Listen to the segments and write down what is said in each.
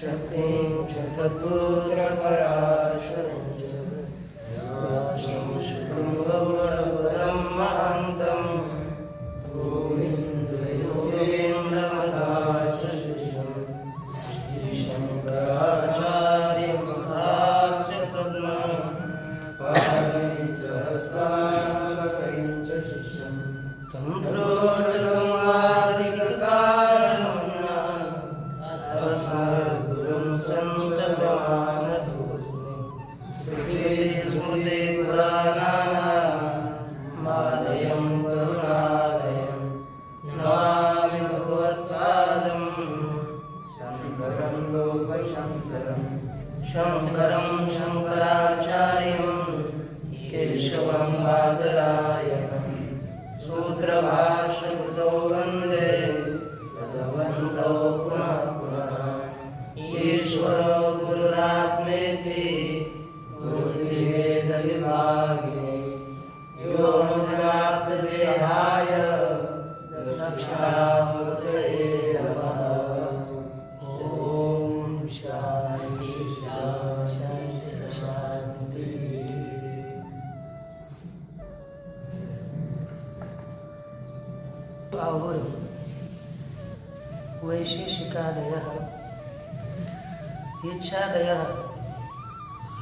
शक्तिं च तत्पुत्रपराशरं च व्यासं शुकं गौरवरं महान्तं गोविन्दयोगेन्द्रमदाशिष्यं श्रीशङ्कराचार्यमहास्य पद्मं पादं च हस्तामलकं च शिष्यं तन्त्रोडकमादिकारणं सन्ततमानतोऽस्मि स्मृते पुराणानामालयं करुणालयं नमामि भगवत्पादं शङ्करं लोकशङ्करं शङ्करं शङ्कराचार्यं केशवं बादरायणं सूत्रभाष्यकृतौ वन्दे भगवन्तौ पुनः पुनः ईश्वरो गुरुरात्मेति मूर्तिभेदविभागिने व्योमव्याप्तदेहाय दक्षिणामूर्तये नमः। ॐ शान्ति शान्ति शान्ति। और वैशेषिकादयः इच्छादयः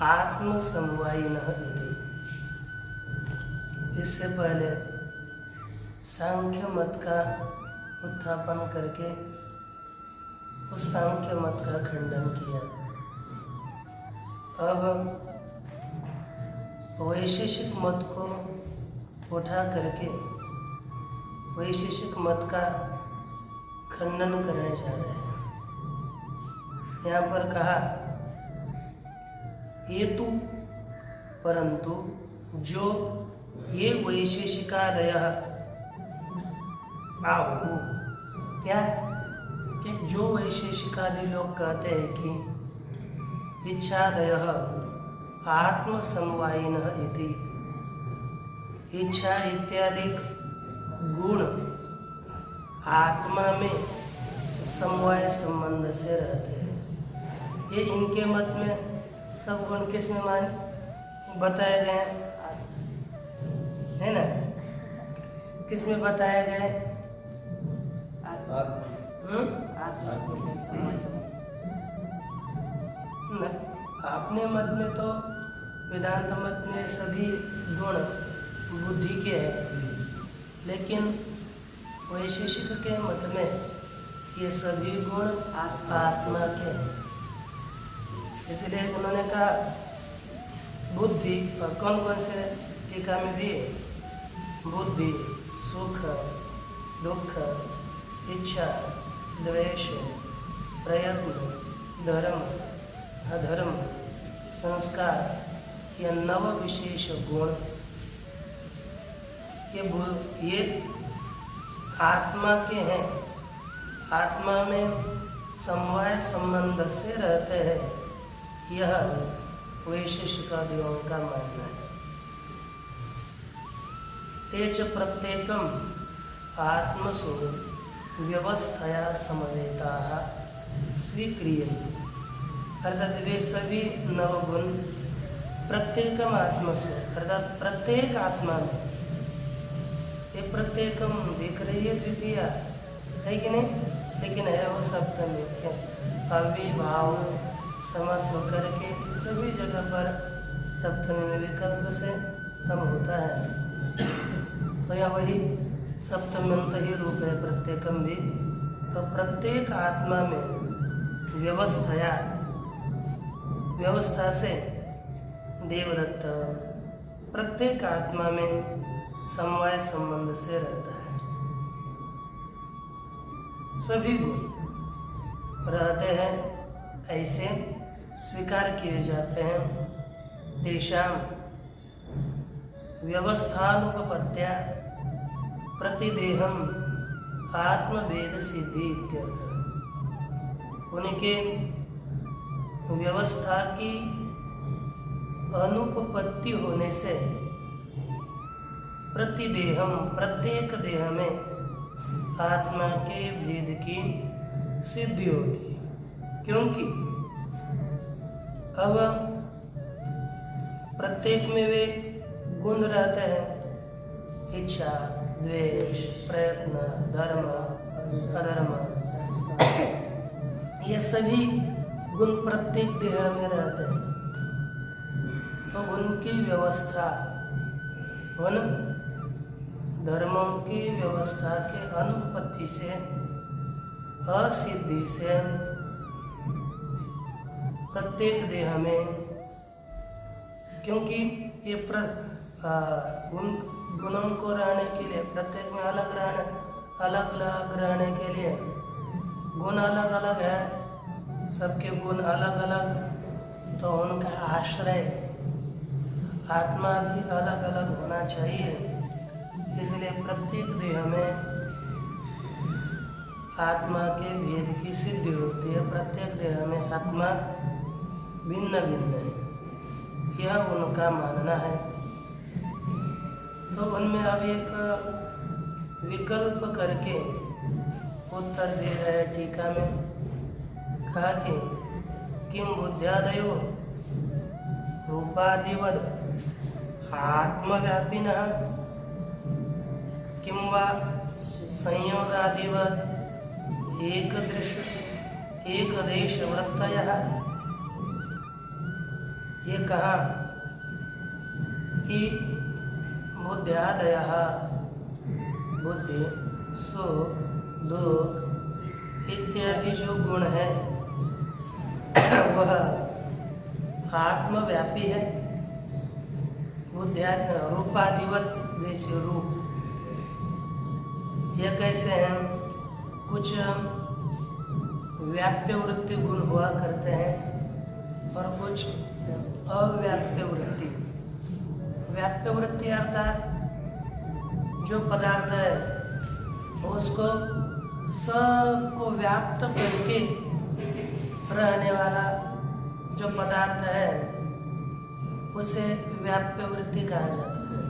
आत्मसमवायिनः इति। इससे पहले सांख्य मत का उत्थापन करके उस सांख्य मत का खंडन किया। अब वैशेषिक मत को उठा करके वैशेषिक मत का खंडन करने जा रहे हैं। यहाँ पर कहा हेतु परंतु जो ये वैशेषिकादयः आहु क्या कि जो वैशेषिकादि लोग कहते हैं कि इच्छादयः आत्मसमवायिनः इति, इच्छा इत्यादि गुण आत्मा में समवाय संबंध से रहते हैं। ये इनके मत में सब गुण किस में मान बताए गए है ना? किस में बताए गए? अपने मत में तो वेदांत मत में सभी गुण बुद्धि के हैं, लेकिन वैशेषिक के मत में ये सभी गुण आत्मा के हैं। इसलिए उन्होंने कहा बुद्धि, और कौन कौन से टीका में दिए? बुद्धि, सुख, दुख, इच्छा, द्वेष, प्रयत्न, धर्म, अधर्म, संस्कार, ये 9 विशेष गुण ये आत्मा के हैं। आत्मा में समवाय संबंध से रहते हैं, यह वैशेषिकादियों का मानना है। तेज प्रत्येकम आत्मसु व्यवस्थया समवेताः स्वीक्रियन्ते, अर्थात वे सभी 9 गुण प्रत्येकम आत्मसु अर्थात प्रत्येक आत्मा में, ये प्रत्येकम दिख रही है द्वितीय है कि नहीं, लेकिन है वो सप्तमी के अविभाव समास होकर के सभी जगह पर सप्तमी में विकल्प से हम होता है। तो यहाँ वही सप्तमंत ही रूप है प्रत्येकम भी। तो प्रत्येक आत्मा में व्यवस्था से देवदत्त प्रत्येक आत्मा में समवाय संबंध से रहता है। सभी गुण रहते हैं, ऐसे स्वीकार किए जाते हैं। तेषां व्यवस्थानुपपत्त्या प्रतिदेहम आत्मवेद सिद्धि इत्यर्थ। उनके व्यवस्था की अनुपपत्ति होने से प्रतिदेहम प्रत्येक देह में आत्मा के भेद की सिद्धि होती है, क्योंकि अब प्रत्येक में वे गुण रहते हैं, इच्छा, द्वेष, प्रयत्न, धर्म, अधर्म, ये सभी गुण प्रत्येक देह में रहते हैं। तो उनकी व्यवस्था, उन धर्मों की व्यवस्था के अनुपत्ति से, असिद्धि से प्रत्येक देह में, क्योंकि ये उन गुणों को रहने के लिए, प्रत्येक में अलग रहने के लिए गुण अलग अलग है, सबके गुण अलग अलग, तो उनका आश्रय आत्मा भी अलग अलग होना चाहिए। इसलिए प्रत्येक देह में आत्मा के भेद की सिद्धि होती है। प्रत्येक देह में आत्मा भिन्न भिन्न है, यह उनका मानना है। तो उनमें अब एक विकल्प करके उत्तर दे रहे टीका में, कहा कि किम बुद्ध्यादयो रूपादिवद आत्मव्यापिनः किं वा संयोगादिवद एकदेशवृत्तयः। ये कहा कि बुद्ध्यादयः, बुद्धि, सुख, दुख इत्यादि जो गुण है वह आत्मव्यापी है। बुद्धिया रूपादिवत, जैसे रूप, यह कैसे हैं? कुछ व्याप्य वृत्ति गुण हुआ करते हैं और कुछ अव्याप्य वृत्ति। व्याप्य वृत्ति अर्थात जो पदार्थ है उसको सबको व्याप्त करके रहने वाला जो पदार्थ है उसे व्याप्य वृत्ति कहा जाता है।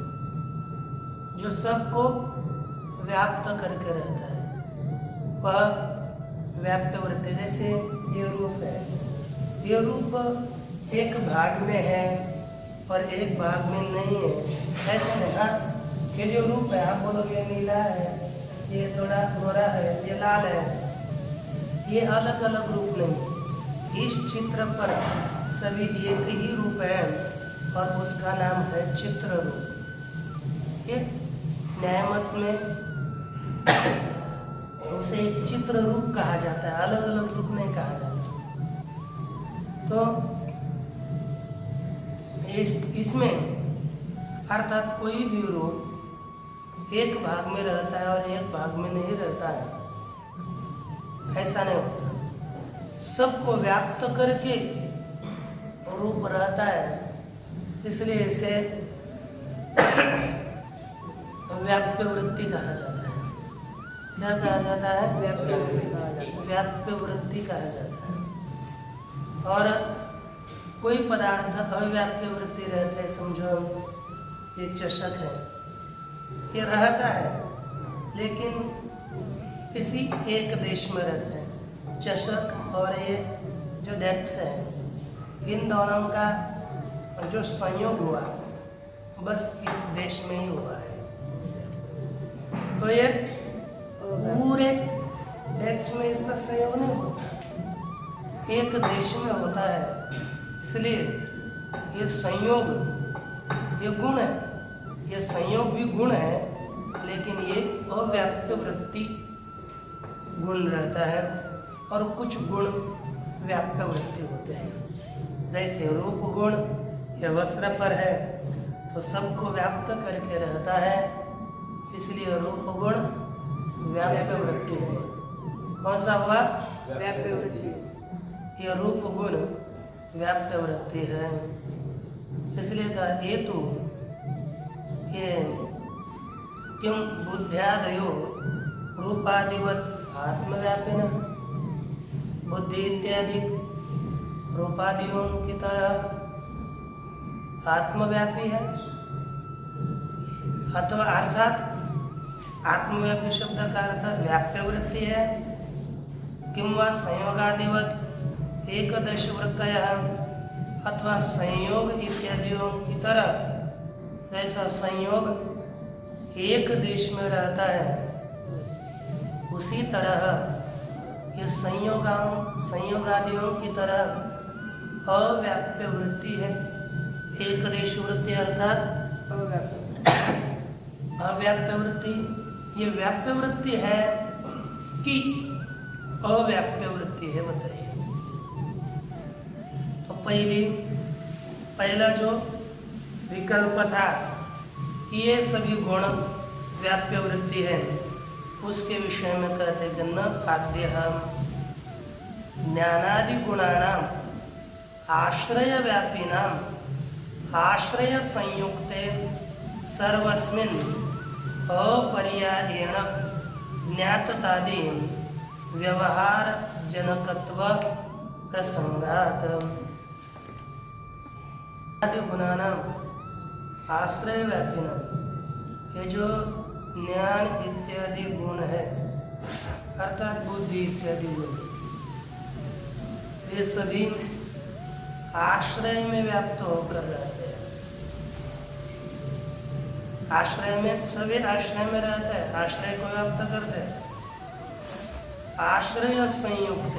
जो सबको व्याप्त करके रहता है वह व्याप्य वृत्ति। जैसे ये रूप है, ये रूप एक भाग में है और एक भाग में नहीं है, ऐसा नहीं। हाँ, ये जो रूप है, आप बोलोगे नीला है, ये थोड़ा गोरा है, ये लाल है, ये अलग अलग रूप नहीं। इस चित्र पर सभी एक ही रूप है और उसका नाम है चित्र रूप। ये न्यायमत में उसे चित्र रूप कहा जाता है, अलग अलग रूप नहीं कहा जाता। तो इसमें अर्थात कोई भी रूप एक भाग में रहता है और एक भाग में नहीं रहता है, ऐसा नहीं होता। सबको व्याप्त करके रूप रहता है, इसलिए इसे व्याप्य वृत्ति कहा जाता है। क्या कहा जाता है? व्याप्य वृत्ति कहा जाता है। और कोई पदार्थ अव्याप्य वृत्ति रहता है, समझो ये चषक है, ये रहता है लेकिन किसी एक देश में रहता है। चषक और ये जो डेस्क है, इन दोनों का जो संयोग हुआ बस इस देश में ही हुआ है। तो ये पूरे डेस्क में इसका संयोग नहीं होता, एक देश में होता है। इसलिए ये संयोग, ये गुण है, ये संयोग भी गुण है, लेकिन ये अव्याप्य वृत्ति गुण रहता है और कुछ गुण व्याप्य वृत्ति होते हैं। जैसे रूप गुण, यह वस्त्र पर है तो सबको व्याप्त करके रहता है, इसलिए रूप गुण व्याप्य वृत्ति है। कौन सा हुआ? व्याप्य वृत्ति। यह रूप गुण व्याप्य वृत्ति है। इसलिए कहा हेतु ये किम बुद्ध्यादयो रूपादिवत आत्मव्यापिनः, बुद्धि इत्यादि रूपादियों की तरह आत्मव्यापी है। अथवा अर्थात आत्मव्यापी शब्द का अर्थ व्याप्य वृत्ति है। किंवा संयोगादिवत एकदश वृत्तयः अथवा संयोग इत्यादियों की तरह, जैसा संयोग एक देश में रहता है उसी तरह ये संयोगादियों की तरह अव्याप्य वृत्ति है। एक देश वृत्ति अर्थात अव्याप्य वृत्ति। ये व्याप्य वृत्ति है कि अव्याप्य वृत्ति है, बताइए। तो पहला जो विकल्प था कि ये सभी गुण व्याप्य वृत्ति है, उसके विषय में कहते हैं न आद्य ज्ञानादि गुणानाम आश्रय व्यापिनाम आश्रय संयुक्ते सर्वस्मिन् अपर्यायेण ज्ञाततादि व्यवहार जनकत्व प्रसंगात। आदि गुणानाम आश्रय व्यापिनाम, ये जो ज्ञान इत्यादि गुण है अर्थात बुद्धि इत्यादि गुण, ये सभी आश्रय में व्याप्त होकर रहते हैं। आश्रय में सभी आश्रय में रहते हैं, आश्रय को व्याप्त करते हैं। आश्रय संयुक्त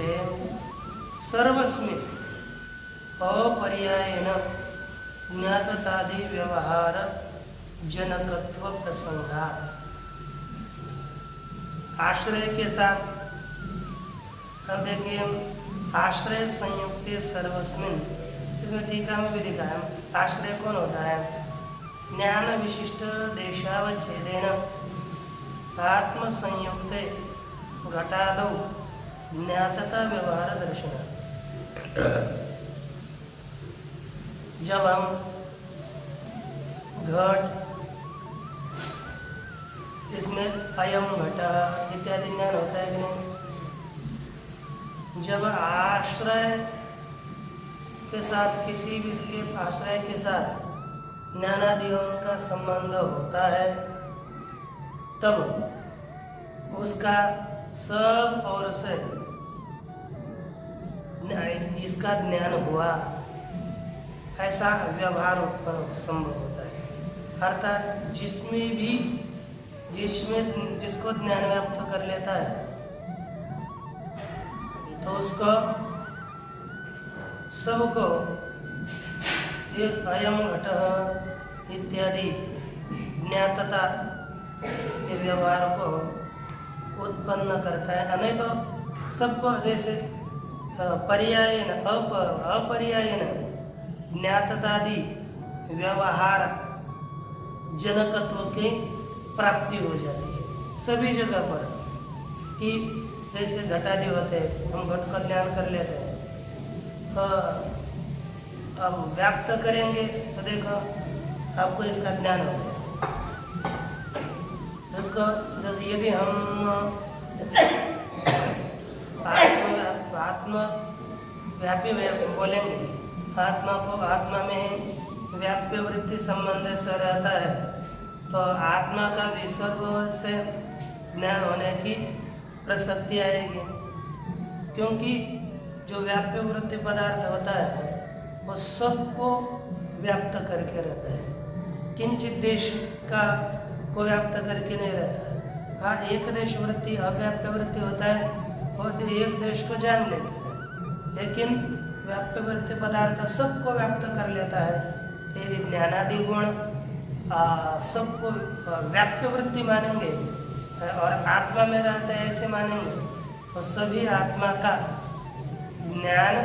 सर्वस्मिन् अपर्यायेण ज्ञाततादि व्यवहार जनकत्व प्रसंगात। आश्रय के साथ अब देखिए, आश्रय संयुक्त सर्वस्मिन्, इसमें टीका में भी लिखा है आश्रय कौन होता है? ज्ञान विशिष्ट देशावच्छेदेन आत्म संयुक्ते घटादौ ज्ञातता व्यवहार दर्शन। जब हम घट, इसमें अयम घटा इत्यादि ज्ञान होता है कि नहीं? जब आश्रय के साथ किसी भी आश्रय के साथ ज्ञानादियों का संबंध होता है, तब उसका सब और से इसका ज्ञान हुआ, ऐसा व्यवहार उत्पन्न संभव होता है। अर्थात जिसको ज्ञान व्याप्त कर लेता है तो उसको सबको ये अयम घट इत्यादि ज्ञातता के व्यवहार को उत्पन्न करता है। नहीं तो सबको जैसे पर्यायेन अपर्यायेन ज्ञाततादि व्यवहार जनकत्व की प्राप्ति हो जाती है सभी जगह पर। कि जैसे घटादि होते हैं, हम घट का ज्ञान कर लेते हैं, अब व्याप्त करेंगे तो देखो आपको इसका ज्ञान हो गया। उसको जैसे यदि हम आत्मव्यापी बोलेंगे, आत्मा में व्याप्य वृत्ति संबंध से रहता है, तो आत्मा का विसर्ग से ज्ञान होने की प्रसक्ति आएगी। क्योंकि जो व्याप्य वृत्ति पदार्थ होता है वो सबको व्याप्त करके रहता है, किंचित देश का को व्याप्त करके नहीं रहता है। हाँ, एक देश वृत्ति अव्याप्य वृत्ति होता है, वो एक देश को जान लेता है, लेकिन व्याप्य वृत्ति पदार्थ सबको व्याप्त कर लेता है। तेरी ज्ञानादि गुण सबको व्याप्य वृत्ति मानेंगे और आत्मा में रहता है ऐसे मानेंगे, तो सभी आत्मा का ज्ञान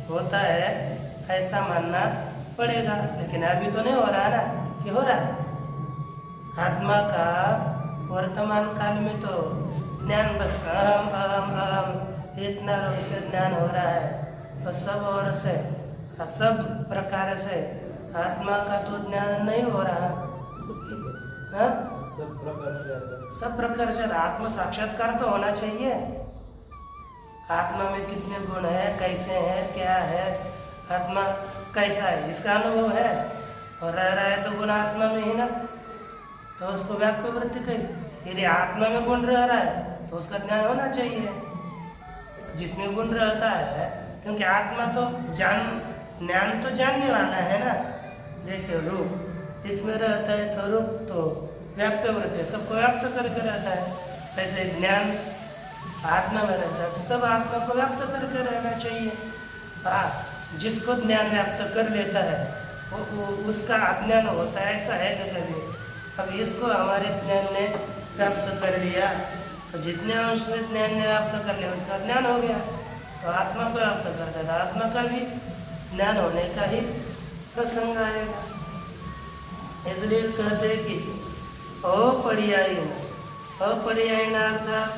होता है ऐसा मानना पड़ेगा। लेकिन अभी तो नहीं हो रहा ना, कि हो रहा है आत्मा का वर्तमान काल में तो ज्ञान बस अहम अहम अहम इतना रूप से ज्ञान हो रहा है, तो सब और से सब प्रकार से आत्मा का तो ज्ञान नहीं हो रहा। हाँ? सब प्रकार से आत्म साक्षात्कार तो होना चाहिए। आत्मा में कितने गुण है, कैसे है, क्या है, आत्मा कैसा है, इसका अनुभव है और रह रहा है तो गुण आत्मा में ही ना, तो उसको व्याप्य वृत्ति कैसे? यदि आत्मा में गुण रह रहा है तो उसका ज्ञान होना चाहिए जिसमें गुण रहता है, क्योंकि आत्मा तो ज्ञान तो जानने वाला है ना, जैसे रूप इसमें रहता है तो रूप तो व्याप्य वृत्ति है, सबको व्याप्त करके रहता है। ऐसे ज्ञान आत्मा में रहता है तो सब आत्मा को व्याप्त करके रहना चाहिए। हाँ, जिसको ज्ञान व्याप्त कर लेता है वो उसका अज्ञान होता है, ऐसा है कि कभी। अब इसको हमारे ज्ञान ने व्याप्त कर लिया तो जितने अंश में ज्ञान ने व्याप्त कर लिया उसका ज्ञान हो गया, तो आत्मा को व्याप्त कर देता, आत्मा का भी ज्ञान होने का ही प्रसंग आएगा। इसलिए कहते हैं कि अपर्यायी, अपर्यायी अर्थात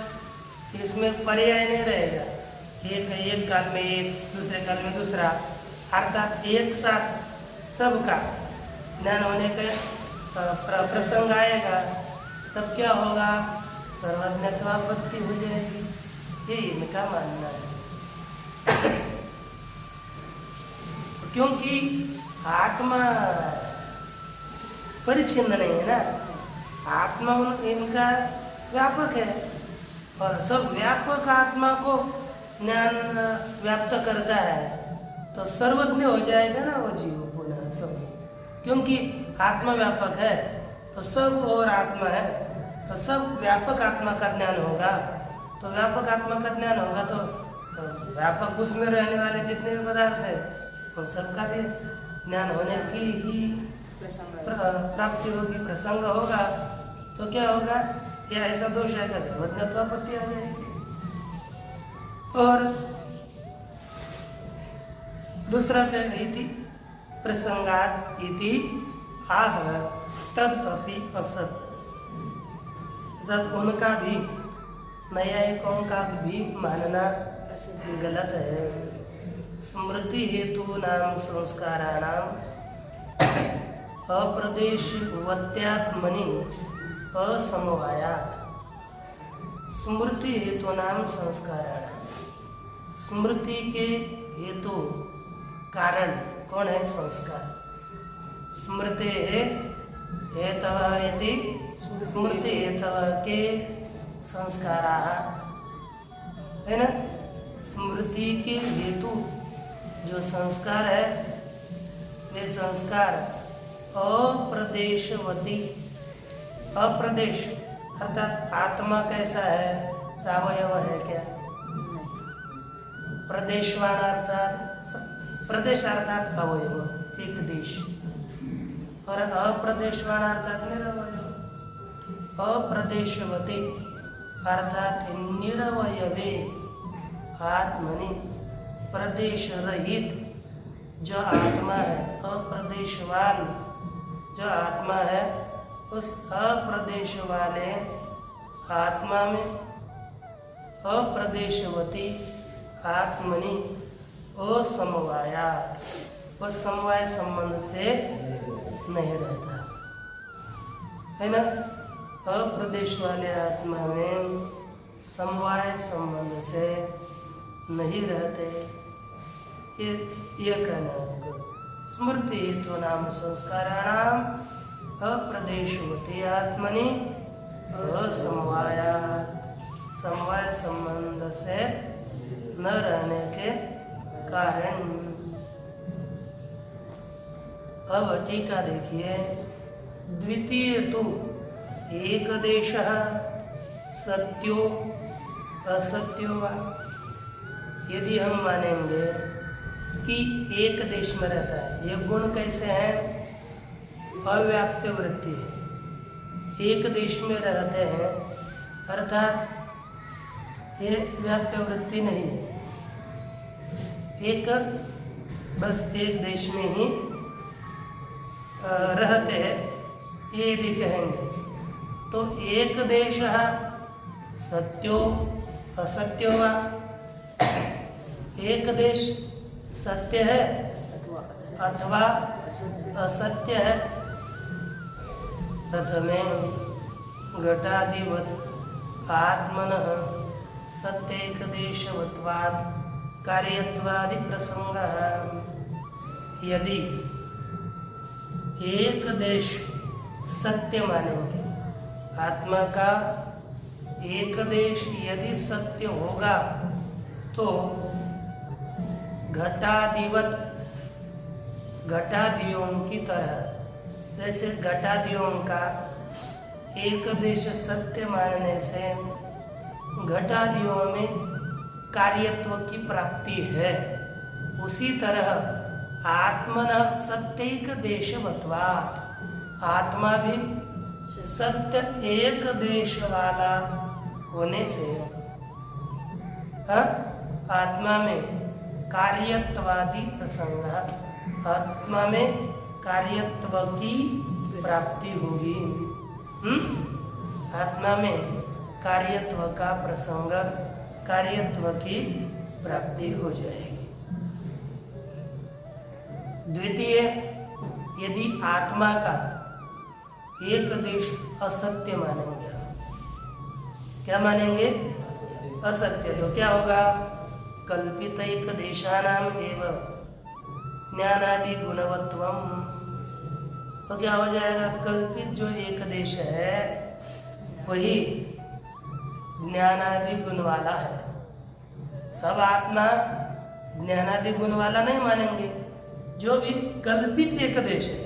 इसमें पर्याय नहीं रहेगा, एक काल में एक, दूसरे काल में दूसरा, अर्थात एक साथ सबका ज्ञान होने का प्रसंग आएगा। तब क्या होगा? सर्वज्ञत्वापत्ति हो जाएगी, ये इनका मानना है। क्योंकि आत्मा परिचिन्न नहीं है ना, आत्मा इनका व्यापक है और सब व्यापक आत्मा को ज्ञान व्याप्त करता है तो सर्वज्ञ हो जाएगा ना वो जीव पुनः सब, क्योंकि आत्मा व्यापक है तो सब और आत्मा है तो सब व्यापक आत्मा का ज्ञान होगा। तो व्यापक आत्मा का ज्ञान होगा तो व्यापक उसमें रहने वाले जितने भी पदार्थ है उन सबका भी ज्ञान होने की ही प्राप्ति होगी, प्रसंग होगा। तो क्या होगा? यह ऐसा दोष आएगा, सर्वज्ञत्वापत्ति आ जाएगी। और दूसरा क्या इति प्रसंगात इति आह तदपि असत, तद उनका भी न्यायिकों का भी मानना गलत है। स्मृति हेतु नाम संस्काराणाम अप्रदेशवत्यात्मनि असमवायात्। स्मृति हेतु नाम संस्काराणाम, स्मृति के हेतु कारण कौन है? संस्कार। स्मृति हेतव इति स्मृति हेतव के संस्काराः, है ना। स्मृति के हेतु जो संस्कार है वे संस्कार अप्रदेशवती, अप्रदेश अर्थात आत्मा कैसा है? सावयव है क्या? प्रदेशवान अर्थात प्रदेश अर्थात अवयव, एक देश, और अप्रदेशवान अर्थात निरवयव। अप्रदेशवती अर्थात निरवयवे आत्मनि, प्रदेश रहित जो आत्मा है, अप्रदेशवान जो आत्मा है उस अप्रदेश वाले आत्मा में अप्रदेशवती आत्मनि असमवायात्, वो समवाय संबंध से नहीं रहता है ना। अप्रदेश वाले आत्मा में समवाय संबंध से नहीं रहते, ये कहना है। स्मृति हेतु नाम संस्काराणाम अप्रदेशवती आत्मनि असमवायात्, समवाय संबंध से न रहने के कारण। अब टीका देखिए, द्वितीय तो एक देश सत्यो असत्यो वा, यदि हम मानेंगे कि एक देश में रहता है, ये गुण कैसे हैं? अव्याप्य वृत्ति है, एक देश में रहते हैं अर्थात ये व्याप्य वृत्ति नहीं है, एक बस एक देश में ही रहते हैं, ये यदि कहेंगे तो एक देश सत्यो असत्यो वा, एक देश सत्य है अथवा असत्य है। प्रथमे घटादिवत् आत्मनः सत्येकदेशवत्वात् कार्यत्वादि प्रसंगः। यदि एक देश सत्य मानेंगे, आत्मा का एक देश यदि सत्य होगा तो घटादिवत घटादियों की तरह, जैसे घटादियों का एक देश सत्य मानने से घटादियों में कार्यत्व की प्राप्ति है, उसी तरह आत्मन सत्यैक देशवत्वात्, आत्मा भी सत्य एक देश वाला होने से आत्मा में कार्यत्वादि प्रसंग, आत्मा में कार्यत्व की प्राप्ति होगी। आत्मा में कार्यत्व का प्रसंग, कार्यत्व की प्राप्ति हो जाएगी। द्वितीय, यदि आत्मा का एक देश असत्य मानेंगे, क्या मानेंगे? असत्य, तो क्या होगा? कल्पित एक देशानाम एवं ज्ञानादि गुणवत्वम, तो क्या हो जाएगा? कल्पित जो एक देश है वही ज्ञानादि गुण वाला है। सब आत्मा ज्ञानादि गुण वाला नहीं मानेंगे। जो भी कल्पित एक देश है,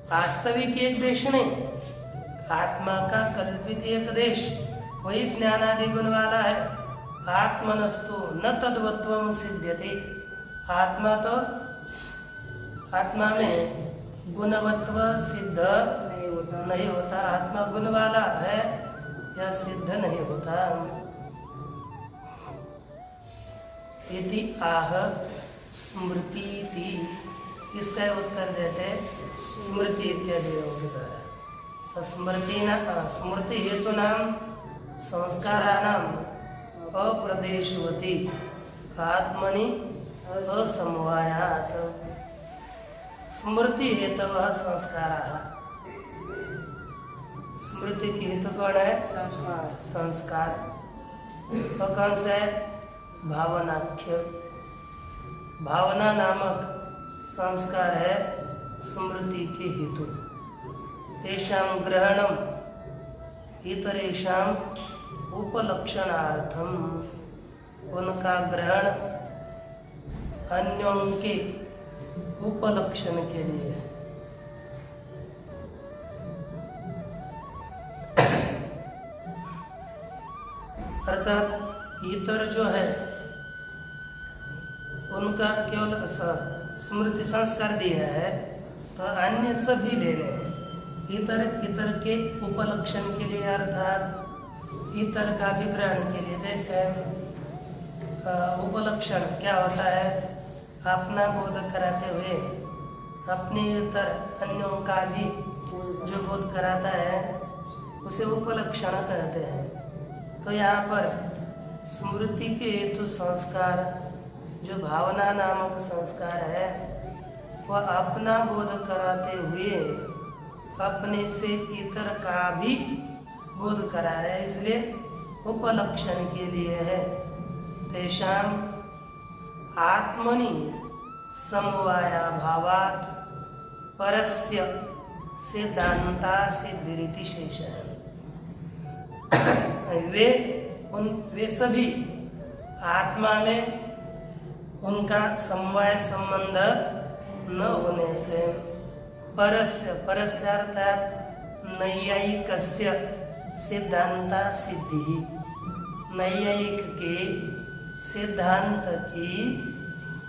वास्तविक एक देश नहीं, आत्मा का कल्पित एक देश वही ज्ञानादि गुण वाला है। आत्मनस्तु न तद्वत्वम सिद्ध्यते, आत्मा तो आत्मा में गुणवत्व सिद्ध नहीं होता। आत्मा गुण वाला है यह सिद्ध नहीं होता। इति आह स्मृति, इसका उत्तर देते स्मृति इत्यादि के द्वारा। स्मृति हेतु नाम संस्काराणाम अप्रदेशवती आत्मनि असमवायात्। स्मृति हेतवः संस्काराः, स्मृति की हेतु कौन है? संस्कार। तो कौन सा है? भावनाख्य, भावना नामक संस्कार है स्मृति के हेतु। तेषां ग्रहणम इतरेषां उपलक्षणार्थम, उनका ग्रहण अन्यों के उपलक्षण के लिए। अर्थात इतर जो है उनका केवल स्मृति संस्कार दिया है, तो अन्य सभी ले रहे हैं इतर के उपलक्षण के लिए, अर्थात इतर का भी ग्रहण के लिए। जैसे उपलक्षण क्या होता है? अपना बोध कराते हुए अपने इतर अन्यों का भी जो बोध कराता है उसे उपलक्षण कहते हैं। तो यहाँ पर स्मृति के हेतु संस्कार जो भावना नामक संस्कार है वह अपना बोध कराते हुए अपने से इतर का भी बोध करा रहे हैं, इसलिए उपलक्षण के लिए है। तेषाम आत्मनि समवाया भावात् परस्य सिद्धांता सिद्धिरिति शेषः। वे सभी आत्मा में उनका समवाय संबंध न होने से परस्य अर्थात नैयायिकस्य सिद्धांता सिद्धि, नैयायिक के सिद्धांत की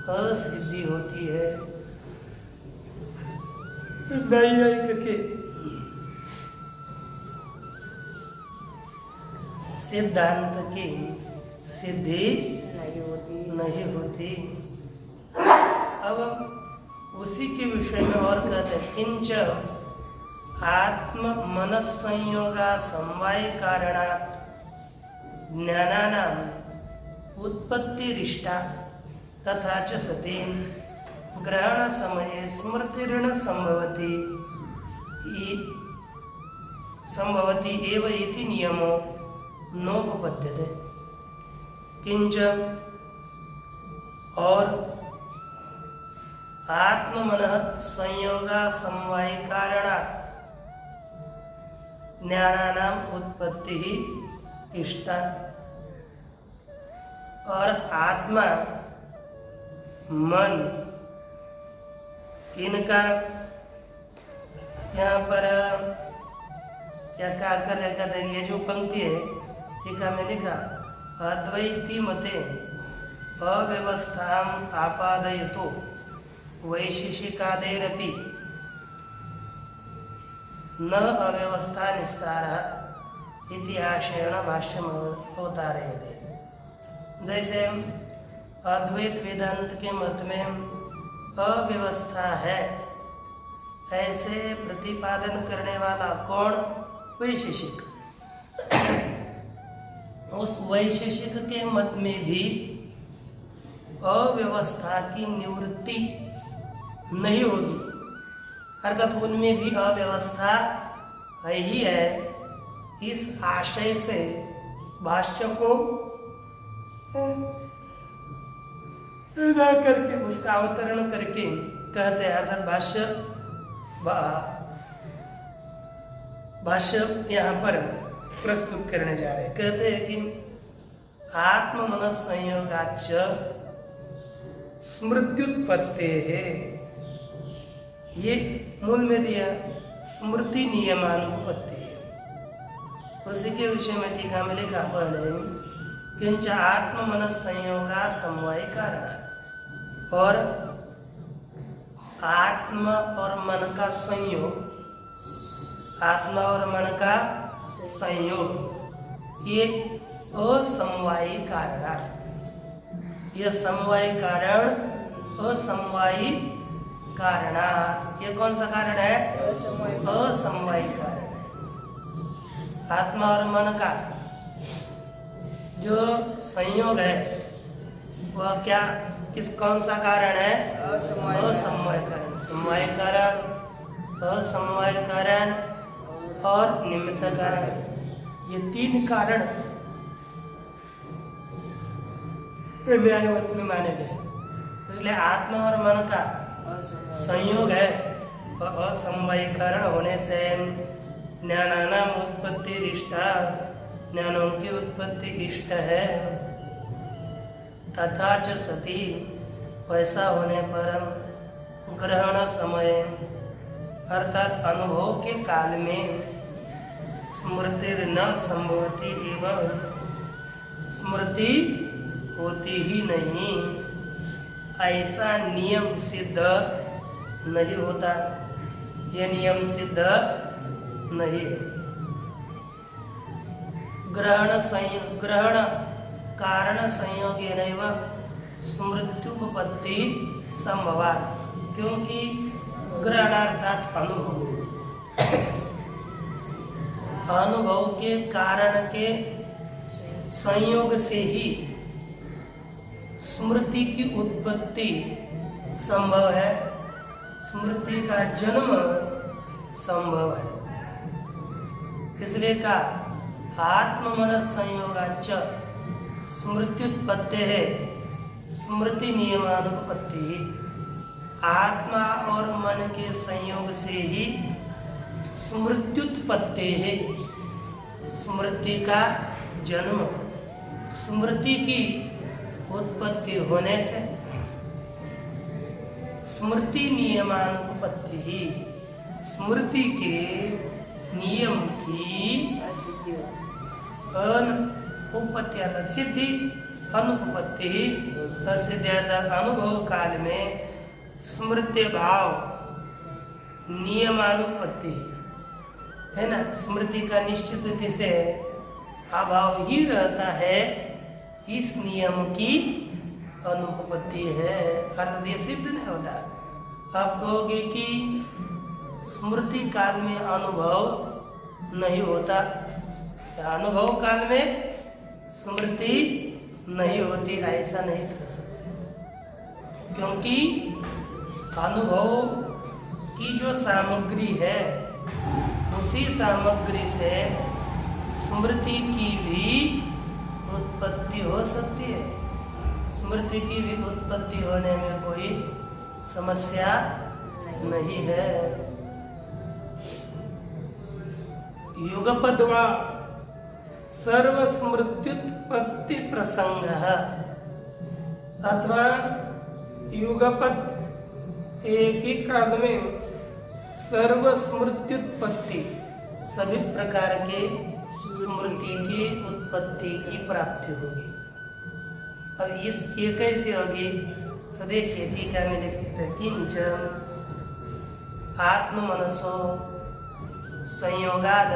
असिद्धि होती है। नैयायिक के सिद्धांत की सिद्धि नहीं होती। अब उसी के विषय में और कहते हैं, किंच आत्म मनस संयोगा समवाय कारणात् ज्ञानानाम उत्पत्ति रिष्टा तथा च सति ग्रहण समये स्मृतिर्न संभवति एव इति नियमो नोपपद्यते। किंच और आत्ममनः संयोगा समवाय कारणात् ज्ञानानाम उत्पत्ति ही इष्टा, और आत्मा मन इनका यहाँ पर क्या कर रखा था, ये जो पंक्ति है टीका में लिखा अद्वैती मते अव्यवस्थाम आपादयतो वैशेषिकादेरपि न अव्यवस्था निस्तारः इति आशयेन भाष्यम अवतारयते। जैसे अद्वैत वेदांत के मत में अव्यवस्था है, ऐसे प्रतिपादन करने वाला कौन? वैशेषिक। उस वैशेषिक के मत में भी अव्यवस्था की निवृत्ति नहीं होगी, अर्थात उनमें भी अव्यवस्था है ही है। इस आशय से भाष्य को करके उसका अवतरण करके कहते हैं, अर्थात भाष्य यहाँ पर प्रस्तुत करने जा रहे हैं। कहते हैं कि आत्म मन संयोगाच स्मृत्युत्पत्ते है, ये मूल में दिया स्मृति नियमानुपत्ति है। उसी के विषय में टीका में लिखा पहले किंच आत्म मन संयोगा समवाय कारण, और आत्मा और मन का संयोग, आत्मा और मन का संयोग ये असमवायी कारण, यह समवाय कारण असमवायी कारणात्, ये कौन सा कारण है? असमवायी कारण है। आत्मा और मन का जो संयोग है वह क्या कौन सा कारण है? असमवाय कारण। समवाय कारण, असमवाय कारण और निमित्त कारण, ये तीन कारण न्यायवत में माने गए। इसलिए आत्मा और मन का संयोग है और असमवाय कारण होने से ज्ञानानाम उत्पत्ति इष्टा, ज्ञानों की उत्पत्ति इष्ट है। तथा च सती, वैसा होने पर ग्रहण समय अर्थात अनुभव के काल में स्मृति न संभवती एवं स्मृति होती ही नहीं, ऐसा नियम सिद्ध नहीं होता। यह नियम सिद्ध नहीं है। ग्रहण कारण संयोगेनैव स्मृत्युपपत्ति संभवा, क्योंकि ग्रहणार्थात अनुभव के कारण के संयोग से ही स्मृति की उत्पत्ति संभव है, स्मृति का जन्म संभव है। इसलिए कहा आत्ममन संयोगाच स्मृत्युत्पत्ति है, स्मृति नियमानुपत्ति। आत्मा और मन के संयोग से ही स्मृत्युत्पत्ति है, स्मृति का जन्म। स्मृति की उत्पत्ति होने से स्मृति नियमानुपत्ति ही, स्मृति के नियम की अनुपत्ति अर्थात सिद्धि, अनुपत्ति तसिद्धि अर्थात अनुभव काल में स्मृति भाव नियमानुपत्ति है ना। स्मृति का निश्चित रीति से अभाव ही रहता है, इस नियम की अनुपत्ति है, अर्थात ये सिद्ध नहीं होता। आप कहोगे कि स्मृति काल में अनुभव नहीं होता, अनुभव काल में स्मृति नहीं होती, ऐसा नहीं कर सकते, क्योंकि अनुभव की जो सामग्री है उसी सामग्री से स्मृति की भी उत्पत्ति हो सकती है। स्मृति की भी उत्पत्ति होने में कोई समस्या नहीं है। युगपद्वा सर्वस्मृत्युत्पत्ति प्रसंग अथवा युगपद एक ही काल में सर्व स्मृत्युत्पत्ति, सभी प्रकार के स्मृति की उत्पत्ति की प्राप्ति होगी। अब इस ये कैसे होगी? तो देखिए टीका में लिखते हैं किंच आत्ममनसो संयोगाद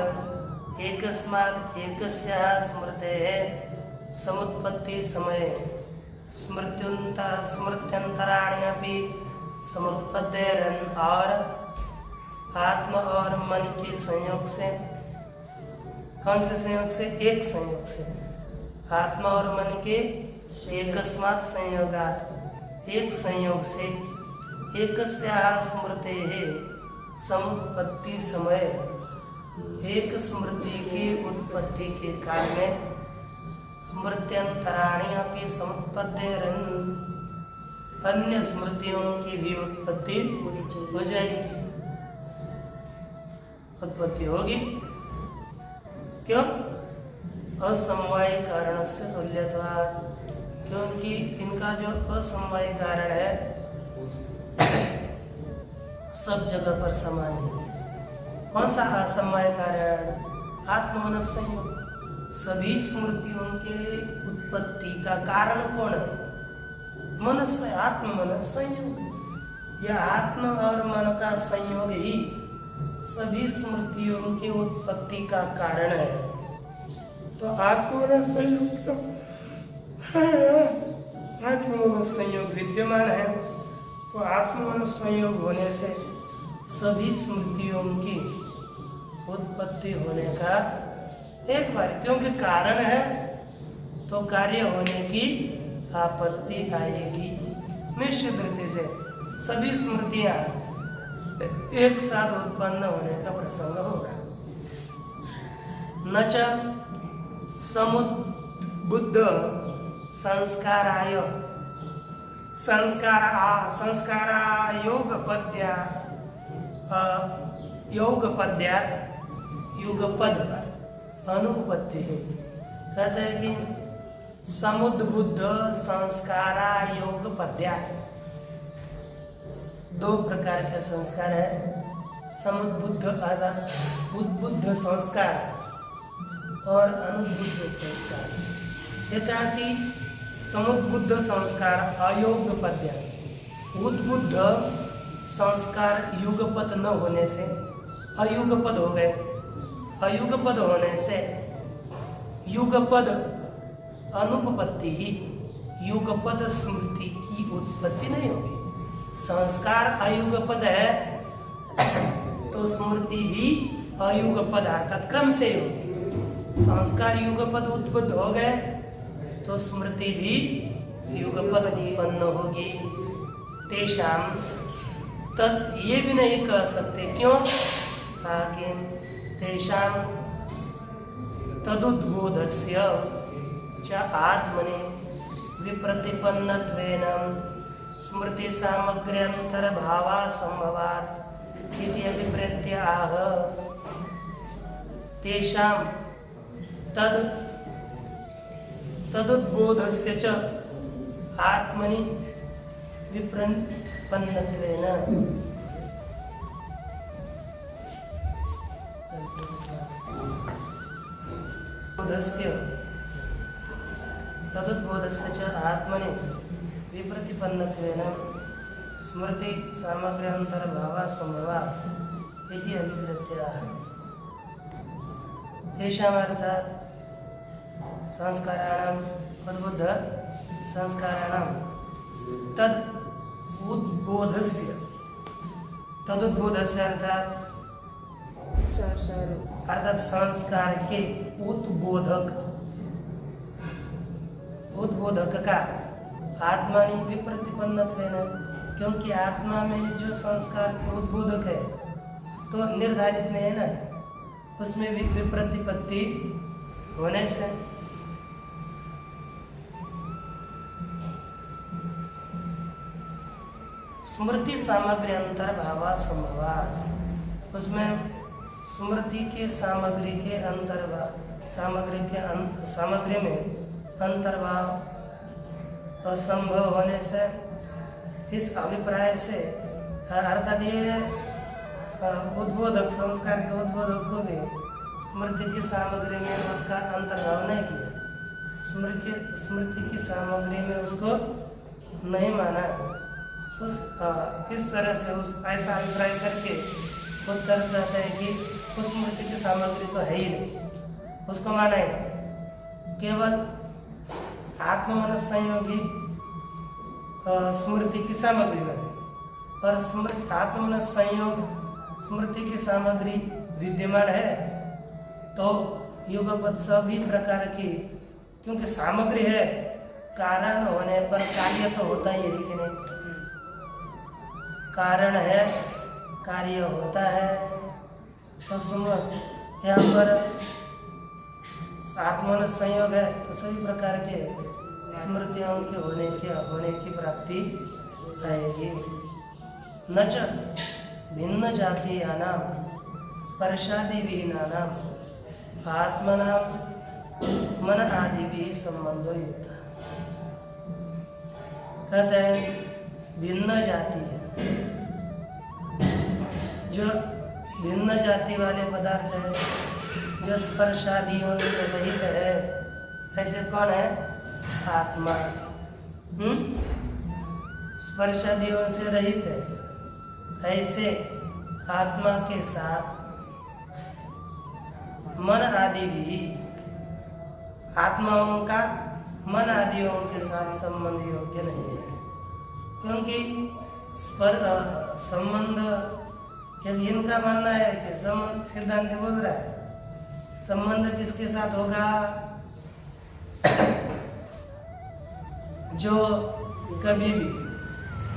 एकस्मात् एकस्याः स्मृतेः समुत्पत्ति समये स्मृत्यंतराणि अपि समुत्पत्तेरन् और आत्मा और मन के संयोग से, कौन से संयोग से? एक संयोग से, आत्मा और मन के एकस्मात् संयोगात्, एक संयोग से, एकस्याः स्मृतेः समुत्पत्ति समय, एक स्मृति की उत्पत्ति के काल में स्मृत्यंतराणि अपि समुत्पत्तेरन्, अन्य स्मृतियों की भी उत्पत्ति हो जाएगी, उत्पत्ति होगी। क्यों? असमवाय कारण से तुल्यत्वात्, क्योंकि इनका जो असमवाय कारण है सब जगह पर समान है। कौन सा असमवाय कारण? आत्ममनस संयोग। सभी स्मृतियों के उत्पत्ति का कारण कौन है? मनस, आत्ममनस संयोग। यह आत्मा और मन का संयोग ही सभी स्मृतियों की उत्पत्ति का कारण है। तो आत्ममनस संयोग तो आत्ममनस संयोग विद्यमान है, तो आत्ममनस संयोग होने से सभी स्मृतियों की उत्पत्ति होने का एक बार, क्योंकि कारण है तो कार्य होने की आपत्ति आएगी निश्चित रीति से। सभी स्मृतियां एक साथ उत्पन्न होने का प्रसंग होगा। न च समुद्बुद्ध संस्काराय योगपद्या युगपद अनुपत्ति है। कहते हैं कि समुद्बुद्ध संस्कारा योगपद्या, दो प्रकार के संस्कार है। समुद्बुद्ध अर्थात उद्बुद्ध संस्कार और अनुद्बुद्ध संस्कार। ये कहा कि समुद्बुद्ध संस्कार अयोगपद्य, उद्बुद्ध संस्कार युगपद न होने से अयुगपद हो गए। अयुगपद होने से युगपद अनुपपत्ति ही, युगपद स्मृति की उत्पत्ति नहीं होगी। संस्कार अयुगपद है तो स्मृति भी अयुगपद अर्थात क्रम से होगी। संस्कार युगपद उत्पन्न हो गए तो स्मृति भी युगपद उत्पन्न होगी। तेषाम तद ये भी नहीं कह सकते, क्यों? ताकि तेषाम तदुद्बोधस्य च आत्मनि विप्रतिपन्नत्वेन स्मृति सामग्र्यंतर्भावा संभवात् इति अभिप्रेत्य आह। तेषाम तदुद्बोधस्य च आत्मनि विप्रतिपन्नत्वेन, तदुद्बोधस्य च आत्मनि विप्रतिपन्नत्वेन स्मृति सामग्र्यंतर्भावा संभवात् इति अभिप्रेत्य आह। तेषाम् अर्थात् संस्काराणां तद्बुद्ध संस्काराणां तद उद्बोधस्य, तदुद्बोधस्य अर्थात संस्कार के उद्बोधक, उद्बोधक का आत्मा विप्रतिपन्नत्वेन, क्योंकि आत्मा में जो संस्कार के उद्बोधक है तो निर्धारित नहीं है ना, उसमें भी विप्रतिपत्ति होने से स्मृति सामग्री अंतर्भावा संभवा, उसमें स्मृति के सामग्री के सामग्री में अंतर्भाव असंभव होने से इस अभिप्राय से अर्थात ये उद्बोधक संस्कार के उद्बोधक को भी स्मृति की सामग्री में उसका अंतर्भाव नहीं किया, स्मृति की सामग्री में उसको नहीं माना। उस इस तरह से उस ऐसा अभिप्राय करके उत्तर कहते हैं कि उस स्मृति की सामग्री तो है ही नहीं, उसको माना ही नहीं। केवल आत्ममन संयोगी स्मृति की सामग्री बने और स्मृति आत्ममन संयोग स्मृति की सामग्री विद्यमान है तो युगपत सभी प्रकार की, क्योंकि सामग्री है, कारण होने पर कार्य तो होता ही है कि नहीं, कारण है कार्य होता है। तो यहाँ पर आत्मन संयोग है तो सभी प्रकार के स्मृतियों के होने की प्राप्ति आएगी। न च भिन्न जातीयानां स्पर्शादि विहीनानां आत्मनां मन आदि भी संबंधो युक्ता। कहते हैं भिन्न जाति है, जो भिन्न जाति वाले पदार्थ है, जो स्पर्शादियों से रहित है, ऐसे कौन है? आत्मा। स्पर्शादियों से रहित है, ऐसे आत्मा के साथ मन आदि भी, आत्माओं का मन आदियों के साथ संबंध योग्य नहीं है, क्योंकि संबंध, जब इनका मानना है कि संबंध, सिद्धांत बोल रहा है संबंध किसके साथ होगा? जो कभी भी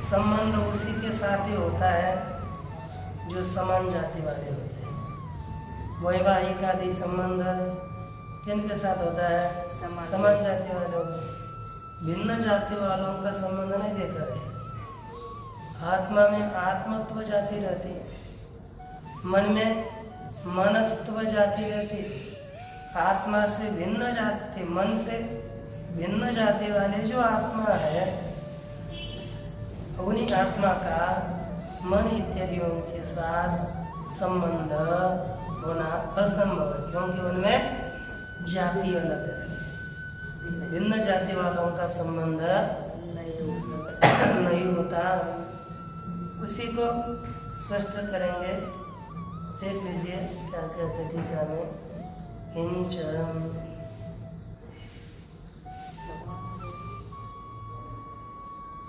संबंध उसी के साथ ही होता है जो समान जाति वाले होते हैं। वैवाहिक आदि संबंध किनके साथ होता है? समान जाति वालों का। भिन्न जाति वालों का संबंध नहीं देखा है। आत्मा में आत्मत्व जाति रहती है, मन में मनस्त्व जाति रहती है। आत्मा से भिन्न जाति, मन से भिन्न जाति वाले जो आत्मा है, उन्हीं आत्मा का मन इत्यादियों के साथ संबंध होना असंभव है, क्योंकि उनमें जाति अलग है। भिन्न जाति वालों का संबंध नहीं होता। उसी को स्पष्ट करेंगे, देख लीजिए क्या कहते टीका में। किंच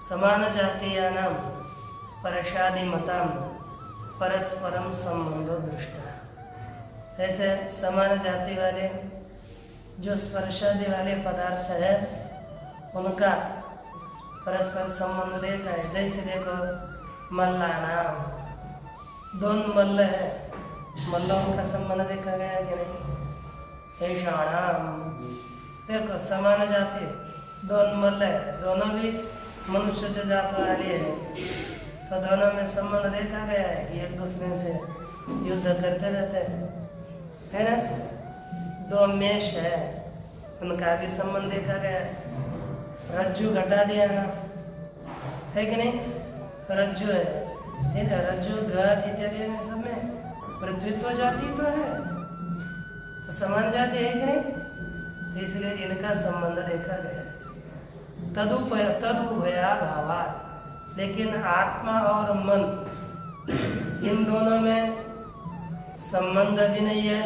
समान जातीयानां स्पर्शादि मतां परस्परम संबंधो दृष्टा। ऐसे समान जाति वाले जो स्पर्शादि वाले पदार्थ है, उनका परस्पर संबंध देखा है। जैसे देखो मल्लानाम, दोनों मल्ल है, मल्लों का संबंध देखा गया कि नहीं? ऐशाणाम, देखो समान जाति, दोनों मल्ल है, दोनों भी मनुष्य से जात वाले है, तो दोनों में संबंध देखा गया है कि एक दूसरे से युद्ध करते रहते हैं, है ना? दो मेष है, उनका भी संबंध देखा गया है। रज्जु घटा दिया ना, है कि नहीं? रज्जु है, रज्जु घट इत्यादि में सब में पृथ्वीत्व जाति तो है, तो समान जाति है कि नहीं? तो इसलिए इनका संबंध देखा गया है। तदुभया भावात्, लेकिन आत्मा और मन इन दोनों में संबंध भी नहीं है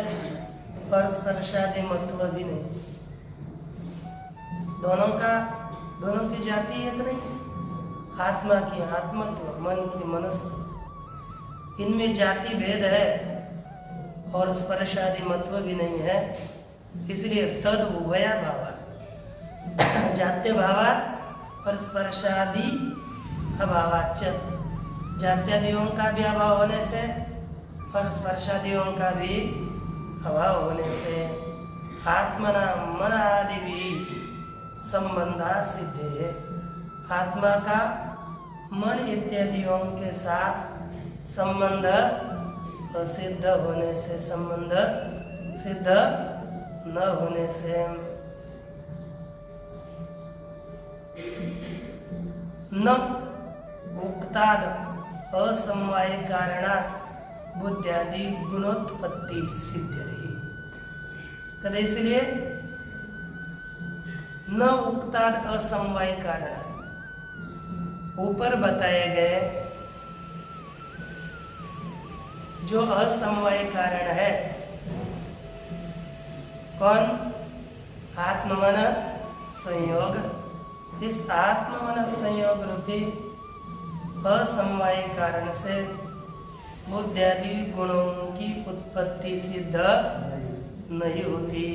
और स्पर्शादि मत्व भी नहीं। दोनों की जाति एक नहीं है। आत्मा की आत्मत्व, मन की मनस्त्व, इनमें जाति भेद है और स्पर्शादि मत्व भी नहीं है। इसलिए तद उभया भावा, जात्य भावात् और स्पर्शादि अभावाच्च, जात्यादियों का भी अभाव होने से और स्पर्शादियों का भी अभाव होने से आत्मना मन आदि भी संबंधा सिद्ध है। आत्मा का मन इत्यादियों के साथ संबंध सिद्ध होने से, संबंध सिद्ध न होने से न उक्ताद असमवाय कारणात बुद्ध्यादि गुणोत्पत्ति सिद्ध्यति। कदा इसलिए न उक्ताद असमवाय कारण, ऊपर बताए गए जो असमवाय कारण है, कौन? आत्ममन संयोग। इस आत्ममन संयोग रूपी असमवाय कारण से बुद्ध्यादि गुणों की उत्पत्ति सिद्ध नहीं होती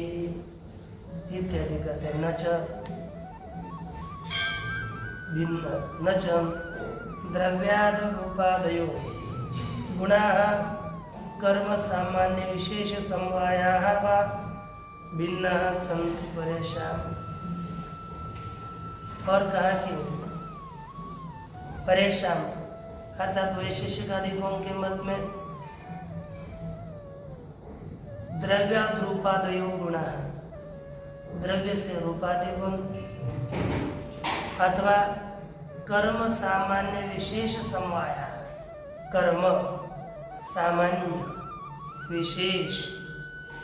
इत्यादि कहते हैं। न च भिन्न न च द्रव्याद रूपादयो गुणाः कर्म सामान्य विशेष समवायाः वा भिन्नाः सन्ति परेषाम्। और कहा कि परेषाम अर्थात वैशेषिक आदिकों के मत में द्रव्याद रूपादयो गुणाः, द्रव्य से रूपादि गुण अथवा कर्म सामान्य विशेष समवाय, कर्म सामान्य विशेष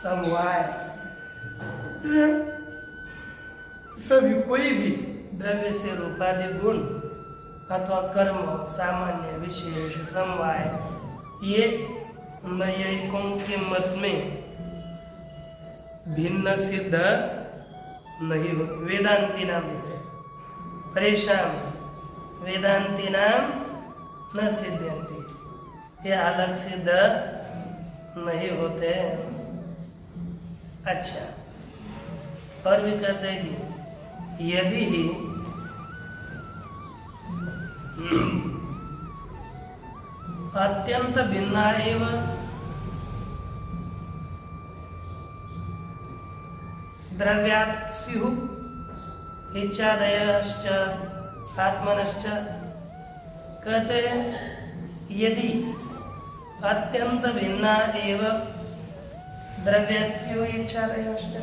समवाय, सभी कोई भी द्रव्य से रूपादि गुण अथवा कर्म सामान्य विशेष समवाय, ये नैयायिकों के मत में भिन्न सिद्ध नहीं हो। वेदांती नाम लिख रहे, परेशान वेदांती नाम न सिद्ध्यन्ति, ये अलग सिद्ध नहीं होते। अच्छा, और भी कहते हैं कि यदि ही अत्यंत भिन्ना एव द्रव्यात् स्युः इच्छादयश्च आत्मनश्च, कहते हैं यदि अत्यंत भिन्ना एव द्रव्यात् स्युः इच्छादयश्च,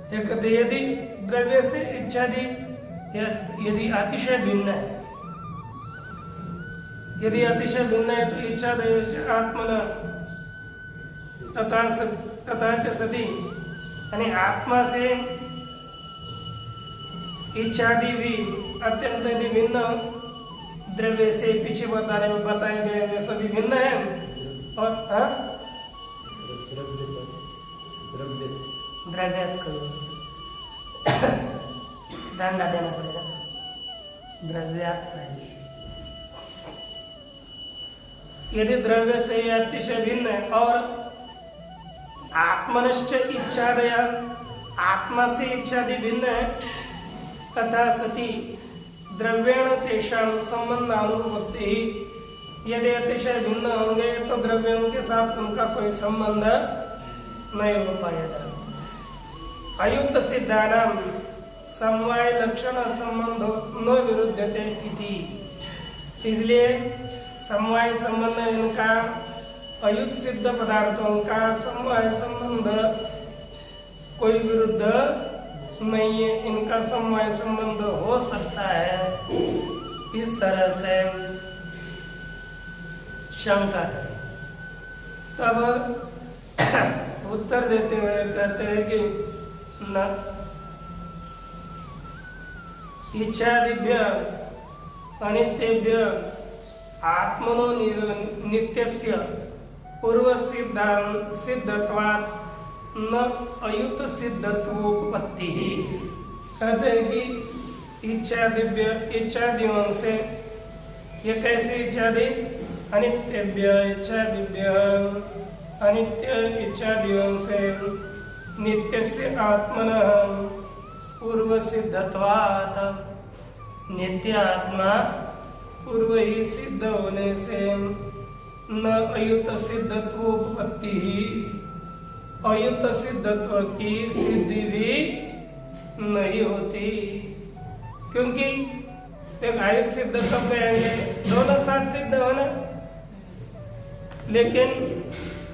कहते यदि द्रव्य से इच्छादि यदि अतिशय भिन्न है, यदि अतिशय भिन्न है तो इच्छादयश्च आत्मना तथा च सति, यानी आत्मा से इच्छादि भी अत्यंत यदि भिन्न द्रव्य से पीछे बताने में बताए गए वे सभी भिन्न है। और द्रव्यात करो डंडा देना पड़ेगा, द्रव्यात नहीं। यदि द्रव्य से अतिशय भिन्न है और आत्मनश्च इच्छादया, आत्मा से इच्छादि भिन्न है, तथा सति द्रव्येण तेषां संबंधानुपत्ति ही, यदि अतिशय भिन्न होंगे तो द्रव्यों के साथ उनका कोई संबंध नहीं हो पाएगा। अयुक्त सिद्धानां समवाय लक्षण संबंधो न विरुद्धते इति, इसलिए समवाय संबंध इनका अयुक्त सिद्ध पदार्थों का समवाय संबंध कोई विरुद्ध नहीं है, इनका समवाय संबंध हो सकता है। इस तरह से शंका करें, तब उत्तर देते हुए कहते हैं कि न इच्छादिभ्य अनित्येभ्य आत्मनो नित्यस्य पूर्व सिद्धत्वात् न अयुत सिद्धत्वोपत्ति ही। कहते हैं कि इच्छादियों से, ये कैसे इच्छादि? अनित्येभ्य इच्छादिभ्य, अनित्य इच्छादियों से नित्यस्य आत्मनः पूर्व सिद्धत्वात्, नित्य आत्मा पूर्व ही सिद्ध होने से न अयुत सिद्धत्वोपत्ति ही, अयुत सिद्धत्व की सिद्धि भी नहीं होती। क्योंकि एक अयुत सिद्ध कब कहेंगे? दोनों साथ सिद्ध होना, लेकिन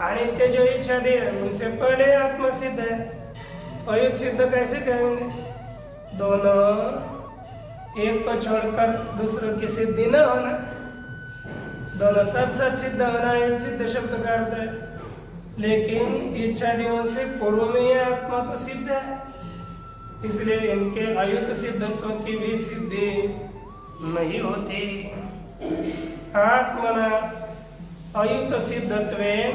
अनित्य जो इच्छा दे उनसे पहले आत्मा सिद्ध है, अयुत सिद्ध कैसे कहेंगे? दोनों एक को छोड़कर दूसरों की सिद्धि न होना, दोनों सत सत सिद्ध होना एक सिद्ध शब्द का अर्थ है। लेकिन इच्छादियों से पूर्व में यह आत्मा तो सिद्ध है, इसलिए इनके अयुत सिद्धत्व की भी सिद्धि नहीं होती। आत्मना अयुत सिद्धत्वेन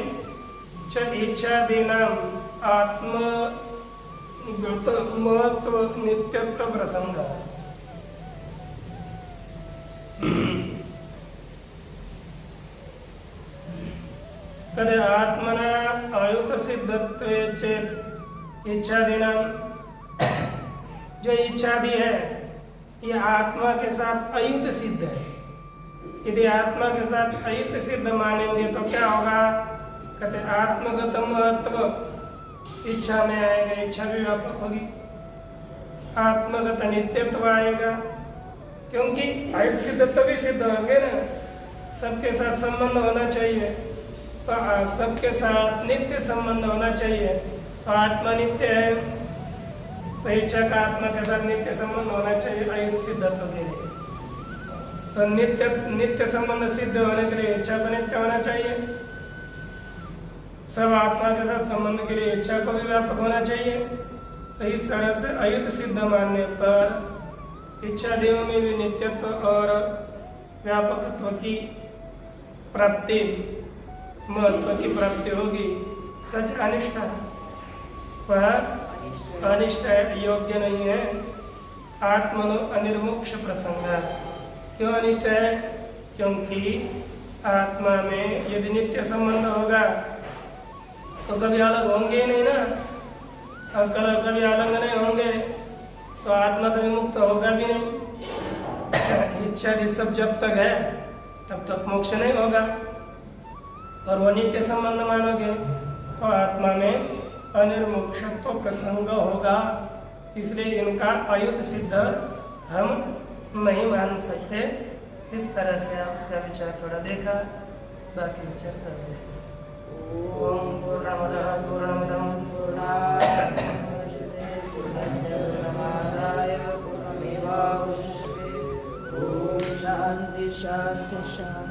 च इच्छादीनां आत्मगत महत्व नित्यत्व प्रसंग। कद आत्मना अयुत सिद्धत्वे चेत इच्छादीनां, जो इच्छा भी है ये आत्मा के साथ अयुत सिद्ध है। यदि आत्मा के साथ अयुत सिद्ध मानेंगे तो क्या होगा? कहते आत्मगत महत्व इच्छा में आएगा, इच्छा भी व्यापक होगी। आत्मगत नित्यत्व आएगा, क्योंकि अयुत सिद्ध तभी सिद्ध होंगे ना, सबके साथ संबंध होना चाहिए, तो सबके साथ नित्य संबंध होना चाहिए। तो आत्मा नित्य है, तो इच्छा का आत्मा के साथ नित्य संबंध होना चाहिए अयुत सिद्धत्व के लिए। तो नित्य संबंध सिद्ध होने के लिए इच्छा को नित्य होना चाहिए। सब आत्मा के साथ संबंध के लिए इच्छा को भी व्यापक होना चाहिए। तो इस तरह से अयुत सिद्ध मानने पर इच्छादियों में भी नित्यत्व और व्यापकत्व की प्राप्ति, महत्व की प्राप्ति होगी। सच अनिष्ट है, वह अनिष्ट है, योग्य नहीं है। आत्मनो अनिर्मोक्ष प्रसंग। क्यों अनिष्ट है? क्योंकि आत्मा में यदि नित्य संबंध होगा तो कभी अलग होंगे नहीं ना, और कभी अलग नहीं होंगे तो आत्मा कभी मुक्त होगा भी नहीं। इच्छा सब जब तक है तब तक मोक्ष नहीं होगा, और वो नित्य संबंध मानोगे तो आत्मा में अनिर्मोक्षत्व प्रसंग होगा। इसलिए इनका अयुत सिद्ध हम नहीं मान सकते। इस तरह से आप उसका विचार थोड़ा देखा, बाकी विचार करते हैं। ओम पूर्णमदः पूर्णमिदं पूर्णस्य पूर्णमादाय पूर्णमेवावशिष्यते। ओम शांति शांति शांति।